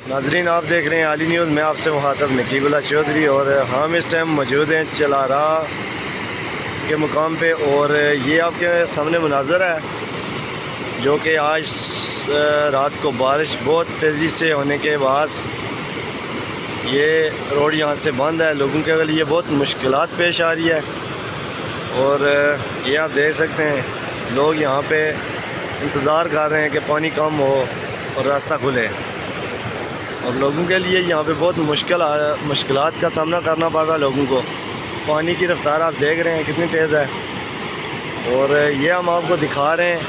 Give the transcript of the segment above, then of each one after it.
नाजरीन, आप देख रहे हैं आली न्यूज़। मैं आपसे मुखातब नकीबुल्लाह चौधरी और हम इस टाइम मौजूद हैं चलारा के मुकाम पे। और ये आपके सामने मुनाजर है जो कि आज रात को बारिश बहुत तेज़ी से होने के बाद ये रोड यहाँ से बंद है। लोगों के लिए बहुत मुश्किलात पेश आ रही है। और ये आप देख सकते हैं लोग यहाँ पे इंतज़ार कर रहे हैं कि पानी कम हो और रास्ता खुले। और लोगों के लिए यहाँ पे बहुत मुश्किलात का सामना करना पड़ रहा है लोगों को। पानी की रफ़्तार आप देख रहे हैं कितनी तेज़ है। और ये हम आपको दिखा रहे हैं,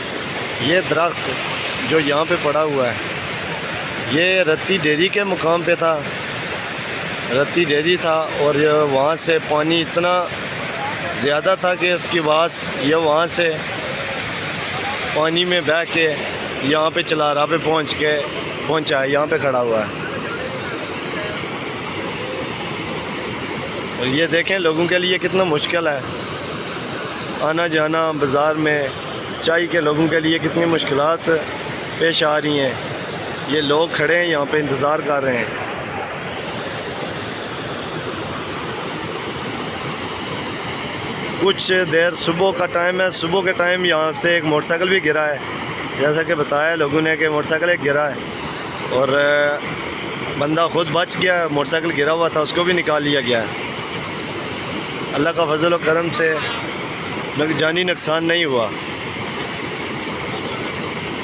ये दरख्त जो यहाँ पे पड़ा हुआ है ये रत्ती डेयरी के मुकाम पे था। रत्ती डेयरी था और वहाँ से पानी इतना ज़्यादा था कि उसकी बास ये वहाँ से पानी में बह के यहाँ पे चलारा पे पहुँचा है, यहाँ पे खड़ा हुआ है। और ये देखें लोगों के लिए कितना मुश्किल है आना जाना बाज़ार में। चाय के लोगों के लिए कितनी मुश्किलात पेश आ रही हैं। ये लोग खड़े हैं यहाँ पे इंतज़ार कर रहे हैं। कुछ देर सुबह का टाइम है, सुबह के टाइम यहाँ से एक मोटरसाइकिल भी गिरा है, जैसा कि बताया लोगों ने कि मोटरसाइकिल एक गिरा है। और बंदा खुद बच गया, मोटरसाइकिल गिरा हुआ था उसको भी निकाल लिया गया है। अल्लाह का फजल और करम से जानी नुकसान नहीं हुआ।